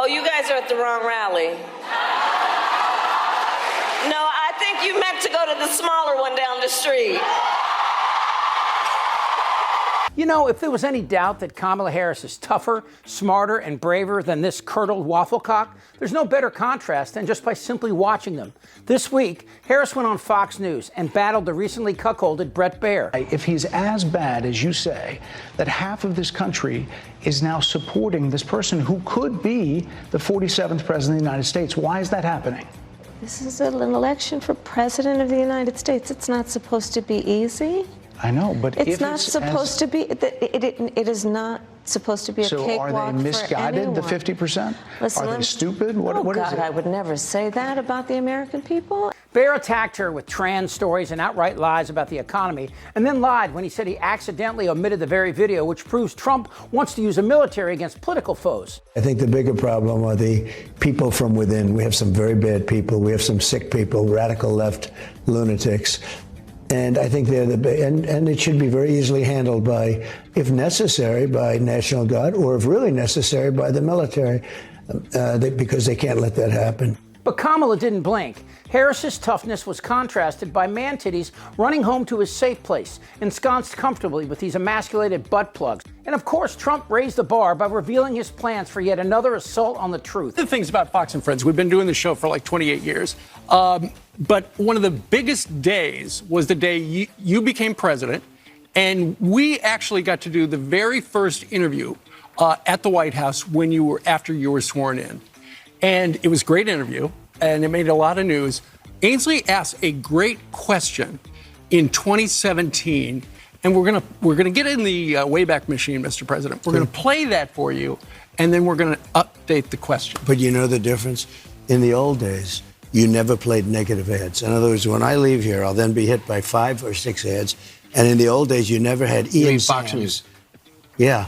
Oh, you guys are at the wrong rally. No, I think you meant to go to the smaller one down the street. You know, if there was any doubt that Kamala Harris is tougher, smarter, and braver than this curdled wafflecock, there's no better contrast than just by simply watching them. This week, Harris went on Fox News and battled the recently cuckolded Bret Baier. If he's as bad as you say, that half of this country is now supporting this person who could be the 47th president of the United States, why is that happening? This is an election for president of the United States. It's not supposed to be easy. I know, but it's not supposed to be. It is not supposed to be a cakewalk for anyone. So are they misguided, the 50%? Listen, are they stupid? What oh is God, it? I would never say that about the American people. Baier attacked her with trans stories and outright lies about the economy, and then lied when he said he accidentally omitted the very video which proves Trump wants to use the military against political foes. I think the bigger problem are the people from within. We have some very bad people. We have some sick people, radical left lunatics. And I think they're and it should be very easily handled by, if necessary, by National Guard, or if really necessary, by the military, because they can't let that happen. But Kamala didn't blink. Harris's toughness was contrasted by man-titties running home to his safe place, ensconced comfortably with these emasculated butt plugs. And of course, Trump raised the bar by revealing his plans for yet another assault on the truth. The things about Fox and Friends, we've been doing the show for like 28 years. But one of the biggest days was the day you became president, and we actually got to do the very first interview at the White House after you were sworn in. And it was a great interview, and it made a lot of news. Ainsley asked a great question in 2017, and we're gonna get in the Wayback Machine, Mr. President. We're gonna play that for you, and then we're gonna update the question. But you know the difference? In the old days, you never played negative ads. In other words, when I leave here, I'll then be hit by 5 or 6 ads. And in the old days, you never had Ian Fox News. Yeah.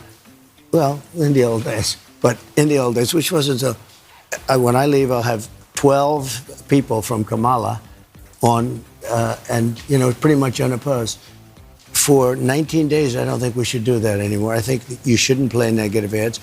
Well, in the old days. But in the old days, which wasn't so... when I leave, I'll have 12 people from Kamala on, and, you know, pretty much unopposed. For 19 days, I don't think we should do that anymore. I think you shouldn't play negative ads.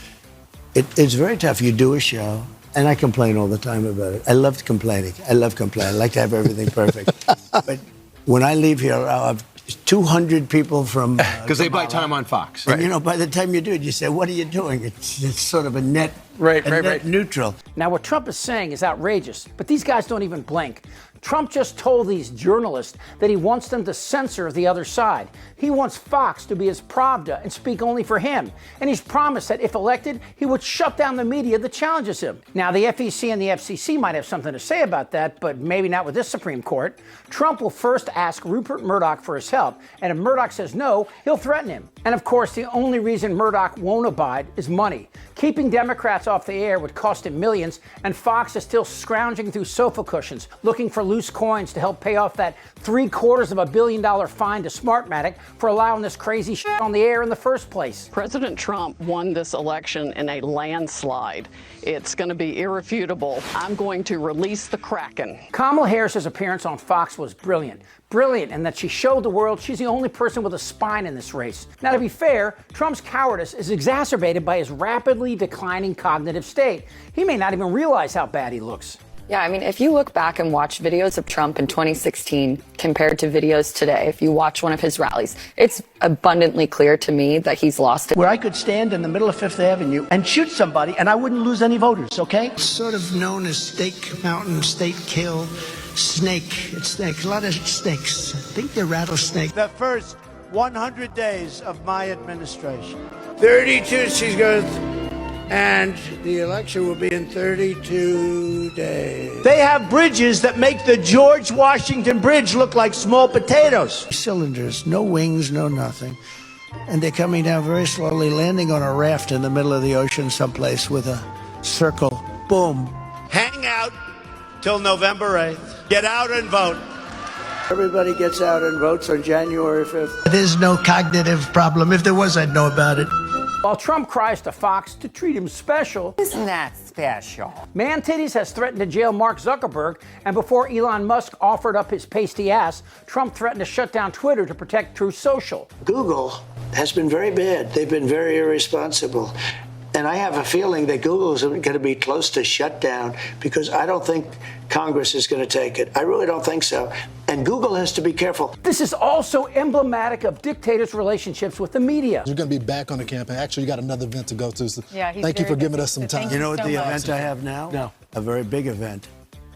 It's very tough. You do a show, and I complain all the time about it. I love complaining. I like to have everything perfect. But when I leave here, I'll have 200 people from because they buy time on Fox. And, you know, by the time you do it, you say, what are you doing? It's sort of a net, net neutral. Now, what Trump is saying is outrageous, but these guys don't even blink. Trump just told these journalists that he wants them to censor the other side. He wants Fox to be his Pravda and speak only for him. And he's promised that if elected, he would shut down the media that challenges him. Now, the FEC and the FCC might have something to say about that, but maybe not with this Supreme Court. Trump will first ask Rupert Murdoch for his help, and if Murdoch says no, he'll threaten him. And of course, the only reason Murdoch won't abide is money. Keeping Democrats off the air would cost him millions, and Fox is still scrounging through sofa cushions, looking for loose coins to help pay off that $750 million fine to Smartmatic for allowing this crazy shit on the air in the first place. President Trump won this election in a landslide. It's going to be irrefutable. I'm going to release the Kraken. Kamala Harris's appearance on Fox was brilliant. Brilliant in that she showed the world she's the only person with a spine in this race. Now, to be fair, Trump's cowardice is exacerbated by his rapidly declining cognitive state. He may not even realize how bad he looks. Yeah, I mean, if you look back and watch videos of Trump in 2016 compared to videos today, if you watch one of his rallies, it's abundantly clear to me that he's lost it. Where I could stand in the middle of Fifth Avenue and shoot somebody and I wouldn't lose any voters, okay? It's sort of known as Steak Mountain, State Kill, Snake. It's snakes, a lot of snakes. I think they're rattlesnakes. The first 100 days of my administration. 32, she goes, and the election will be in 32 days. They have bridges that make the George Washington Bridge look like small potatoes. Cylinders, no wings, no nothing. And they're coming down very slowly, landing on a raft in the middle of the ocean someplace with a circle. Boom. Hang out till November 8th. Get out and vote. Everybody gets out and votes on January 5th. There's no cognitive problem. If there was, I'd know about it. While Trump cries to Fox to treat him special, isn't that special? Man Titties has threatened to jail Mark Zuckerberg, and before Elon Musk offered up his pasty ass, Trump threatened to shut down Twitter to protect Truth Social. Google has been very bad. They've been very irresponsible. And I have a feeling that Google is going to be close to shut down because I don't think Congress is going to take it. I really don't think so. And Google has to be careful. This is also emblematic of dictators' relationships with the media. You're going to be back on the campaign. Actually, you got another event to go to. So yeah, thank you for giving us some time. You know what the event I have now? No. A very big event.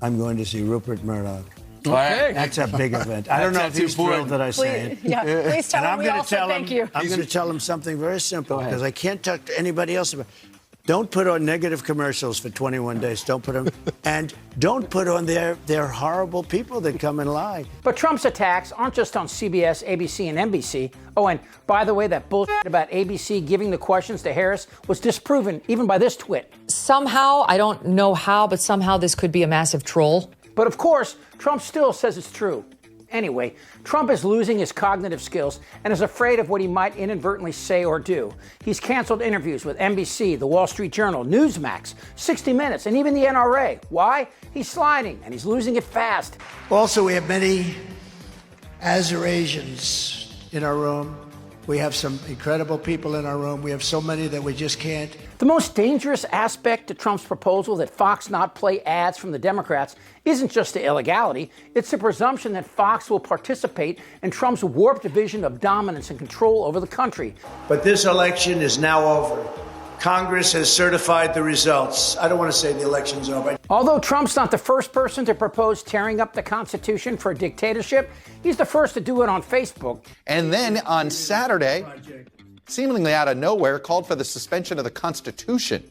I'm going to see Rupert Murdoch. Okay. That's a big event. I don't know if he's thrilled that I say it. Yeah, please tell him we all said thank you. I'm going to tell him something very simple because I can't talk to anybody else about it. Don't put on negative commercials for 21 days. Don't put them. And don't put on their horrible people that come and lie. But Trump's attacks aren't just on CBS, ABC, and NBC. Oh, and by the way, that bullshit about ABC giving the questions to Harris was disproven even by this twit. Somehow, I don't know how, but somehow this could be a massive troll. But of course, Trump still says it's true. Anyway, Trump is losing his cognitive skills and is afraid of what he might inadvertently say or do. He's canceled interviews with NBC, The Wall Street Journal, Newsmax, 60 Minutes, and even the NRA. Why? He's sliding, and he's losing it fast. Also, we have many Accusations in our room. We have some incredible people in our room. We have so many that we just can't. The most dangerous aspect to Trump's proposal that Fox not play ads from the Democrats isn't just the illegality, it's the presumption that Fox will participate in Trump's warped vision of dominance and control over the country. But this election is now over. Congress has certified the results. I don't want to say the election's over. Although Trump's not the first person to propose tearing up the Constitution for a dictatorship, he's the first to do it on Facebook. And then on Saturday, seemingly out of nowhere, called for the suspension of the Constitution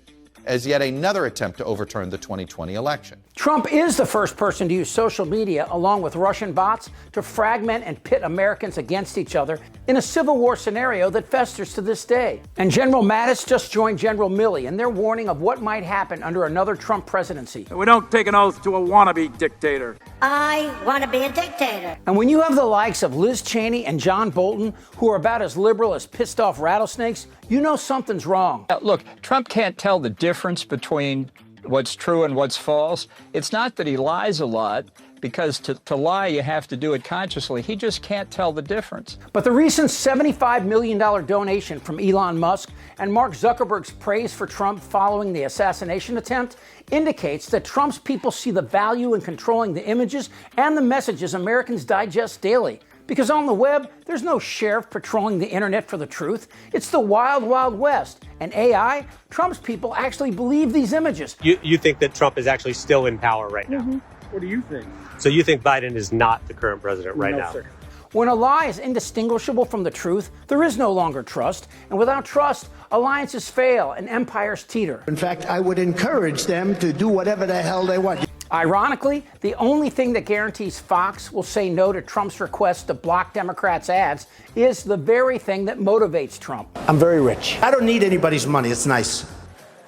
as yet another attempt to overturn the 2020 election. Trump is the first person to use social media, along with Russian bots, to fragment and pit Americans against each other in a civil war scenario that festers to this day. And General Mattis just joined General Milley in their warning of what might happen under another Trump presidency. We don't take an oath to a wannabe dictator. I want to be a dictator. And when you have the likes of Liz Cheney and John Bolton, who are about as liberal as pissed off rattlesnakes, you know something's wrong. Look, Trump can't tell the difference between what's true and what's false. It's not that he lies a lot, because to lie, you have to do it consciously. He just can't tell the difference. But the recent $75 million donation from Elon Musk and Mark Zuckerberg's praise for Trump following the assassination attempt indicates that Trump's people see the value in controlling the images and the messages Americans digest daily. Because on the web, there's no sheriff patrolling the internet for the truth. It's the wild, wild west. And AI, Trump's people actually believe these images. You think that Trump is actually still in power right now? Mm-hmm. What do you think? So you think Biden is not the current president right now? Sir. When a lie is indistinguishable from the truth, there is no longer trust. And without trust, alliances fail and empires teeter. In fact, I would encourage them to do whatever the hell they want. Ironically, the only thing that guarantees Fox will say no to Trump's request to block Democrats' ads is the very thing that motivates Trump. I'm very rich. I don't need anybody's money. It's nice.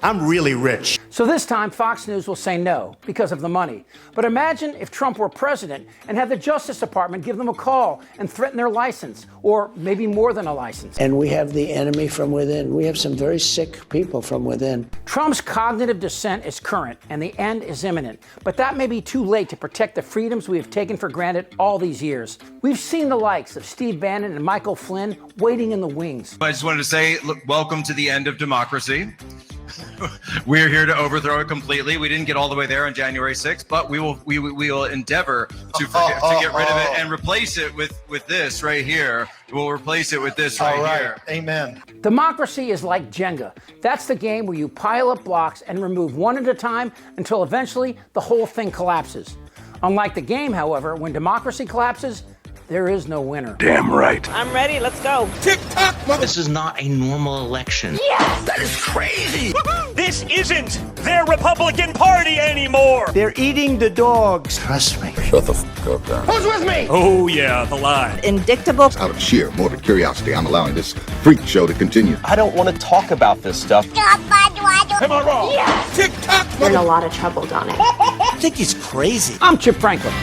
I'm really rich. So this time, Fox News will say no because of the money. But imagine if Trump were president and had the Justice Department give them a call and threaten their license, or maybe more than a license. And we have the enemy from within. We have some very sick people from within. Trump's cognitive descent is current, and the end is imminent. But that may be too late to protect the freedoms we have taken for granted all these years. We've seen the likes of Steve Bannon and Michael Flynn waiting in the wings. I just wanted to say, look, welcome to the end of democracy. We're here to overthrow it completely. We didn't get all the way there on January 6th, but we will endeavor to get rid of it and replace it with this right here. We'll replace it with this right here. Amen. Democracy is like Jenga. That's the game where you pile up blocks and remove one at a time until eventually the whole thing collapses. Unlike the game, however, when democracy collapses, there is no winner. Damn right. I'm ready. Let's go. Tick-tock, mother. This is not a normal election. Yes! That is crazy. This isn't their Republican Party anymore. They're eating the dogs. Trust me. Shut the fuck up, Dan. Who's with me? Oh, yeah, the lie. Indictable. Out of sheer morbid curiosity, I'm allowing this freak show to continue. I don't want to talk about this stuff. Am I wrong? Yes! Tick-tock, You're in a lot of trouble, Donna. I think he's crazy. I'm Chip Franklin.